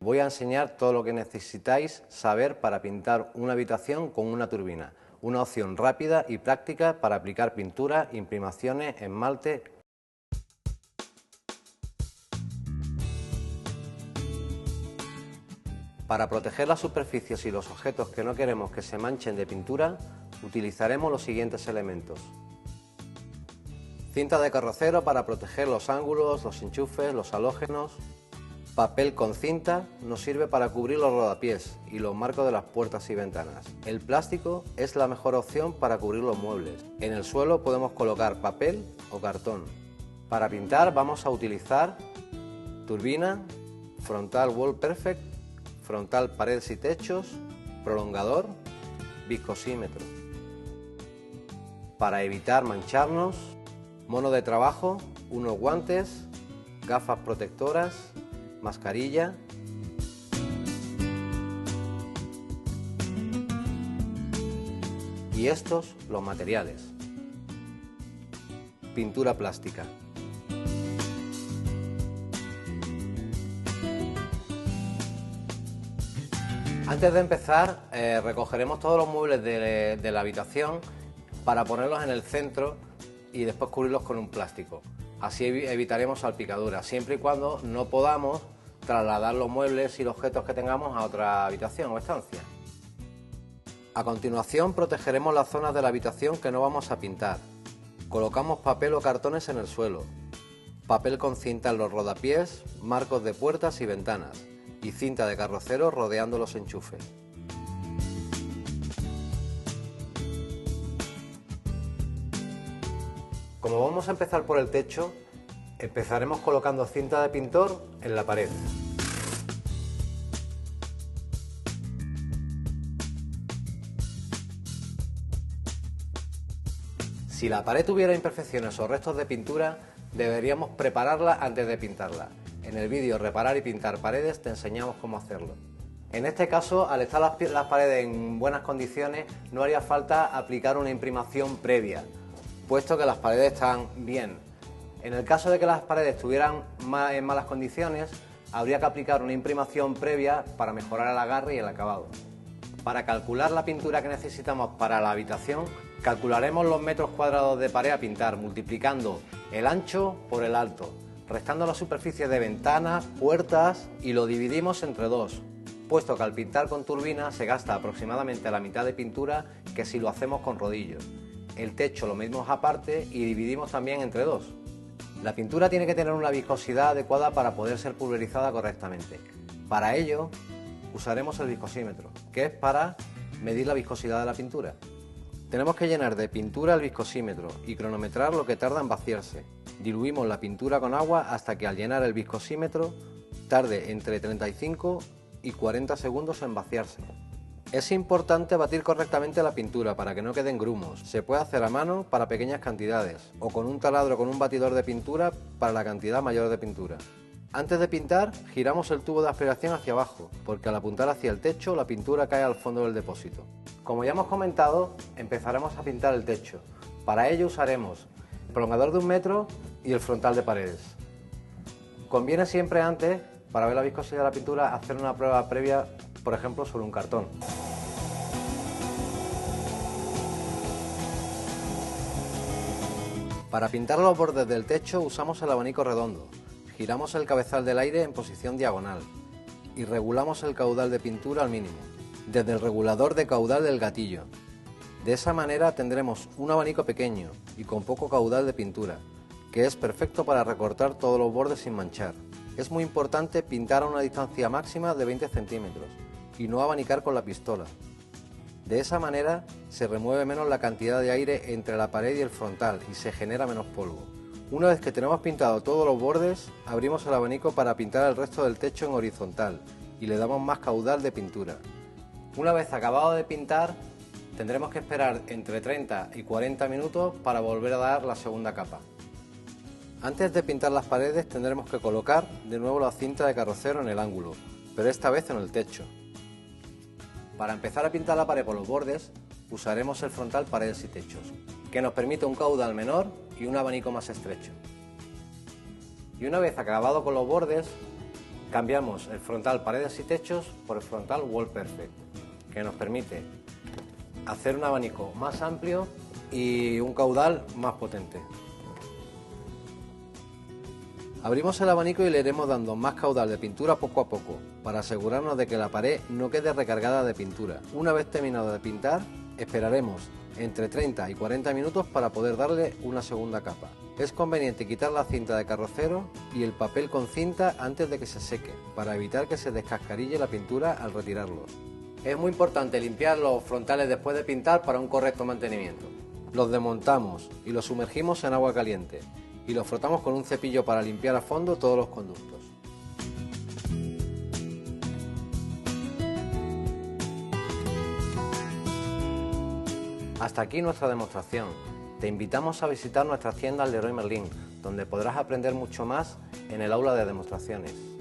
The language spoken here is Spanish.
Voy a enseñar todo lo que necesitáis saber para pintar una habitación con una turbina, una opción rápida y práctica para aplicar pintura, imprimaciones, esmalte. Para proteger las superficies y los objetos que no queremos que se manchen de pintura, utilizaremos los siguientes elementos. Cinta de carrocero para proteger los ángulos, los enchufes, los halógenos. Papel con cinta nos sirve para cubrir los rodapiés y los marcos de las puertas y ventanas. El plástico es la mejor opción para cubrir los muebles. En el suelo podemos colocar papel o cartón. Para pintar vamos a utilizar turbina, frontal Wall Perfect, frontal paredes y techos, prolongador, viscosímetro. Para evitar mancharnos, mono de trabajo, unos guantes, gafas protectoras, mascarilla y estos los materiales. Pintura plástica. Antes de empezar, recogeremos todos los muebles de la habitación para ponerlos en el centro y después cubrirlos con un plástico. Así evitaremos salpicaduras, siempre y cuando no podamos trasladar los muebles y los objetos que tengamos a otra habitación o estancia. A continuación protegeremos las zonas de la habitación que no vamos a pintar. Colocamos papel o cartones en el suelo, papel con cinta en los rodapiés, marcos de puertas y ventanas y cinta de carrocero rodeando los enchufes. Como vamos a empezar por el techo, empezaremos colocando cinta de pintor en la pared. Si la pared tuviera imperfecciones o restos de pintura, deberíamos prepararla antes de pintarla. En el vídeo Reparar y pintar paredes te enseñamos cómo hacerlo. En este caso, al estar las paredes en buenas condiciones, no haría falta aplicar una imprimación previa, puesto que las paredes están bien. En el caso de que las paredes estuvieran en malas condiciones, habría que aplicar una imprimación previa para mejorar el agarre y el acabado. Para calcular la pintura que necesitamos para la habitación, calcularemos los metros cuadrados de pared a pintar, multiplicando el ancho por el alto, restando la superficie de ventanas, puertas y lo dividimos entre 2, puesto que al pintar con turbina se gasta aproximadamente la mitad de pintura que si lo hacemos con rodillos. El techo lo medimos aparte y dividimos también entre 2. La pintura tiene que tener una viscosidad adecuada para poder ser pulverizada correctamente. Para ello usaremos el viscosímetro, que es para medir la viscosidad de la pintura. Tenemos que llenar de pintura el viscosímetro y cronometrar lo que tarda en vaciarse. Diluimos la pintura con agua hasta que al llenar el viscosímetro tarde entre 35 y 40 segundos en vaciarse. Es importante batir correctamente la pintura para que no queden grumos. Se puede hacer a mano para pequeñas cantidades o con un taladro con un batidor de pintura para la cantidad mayor de pintura. Antes de pintar, giramos el tubo de aspiración hacia abajo, porque al apuntar hacia el techo la pintura cae al fondo del depósito. Como ya hemos comentado, empezaremos a pintar el techo. Para ello usaremos el prolongador de 1 metro y el frontal de paredes. Conviene siempre antes, para ver la viscosidad de la pintura, hacer una prueba previa, por ejemplo, sobre un cartón. Para pintar los bordes del techo usamos el abanico redondo, giramos el cabezal del aire en posición diagonal y regulamos el caudal de pintura al mínimo, desde el regulador de caudal del gatillo. De esa manera tendremos un abanico pequeño y con poco caudal de pintura, que es perfecto para recortar todos los bordes sin manchar. Es muy importante pintar a una distancia máxima de 20 centímetros y no abanicar con la pistola. De esa manera se remueve menos la cantidad de aire entre la pared y el frontal y se genera menos polvo. Una vez que tenemos pintado todos los bordes, abrimos el abanico para pintar el resto del techo en horizontal y le damos más caudal de pintura. Una vez acabado de pintar, tendremos que esperar entre 30 y 40 minutos para volver a dar la segunda capa. Antes de pintar las paredes tendremos que colocar de nuevo la cinta de carrocero en el ángulo, pero esta vez en el techo. Para empezar a pintar la pared por los bordes, usaremos el frontal paredes y techos, que nos permite un caudal menor y un abanico más estrecho. Y una vez acabado con los bordes, cambiamos el frontal paredes y techos por el frontal Wall Perfect, que nos permite hacer un abanico más amplio y un caudal más potente. Abrimos el abanico y le iremos dando más caudal de pintura poco a poco, para asegurarnos de que la pared no quede recargada de pintura. Una vez terminado de pintar, esperaremos entre 30 y 40 minutos para poder darle una segunda capa. Es conveniente quitar la cinta de carrocero y el papel con cinta antes de que se seque, para evitar que se descascarille la pintura al retirarlos. Es muy importante limpiar los frontales después de pintar para un correcto mantenimiento. Los desmontamos y los sumergimos en agua caliente y los frotamos con un cepillo para limpiar a fondo todos los conductos. Hasta aquí nuestra demostración. Te invitamos a visitar nuestras tiendas Leroy Merlin, donde podrás aprender mucho más en el aula de demostraciones.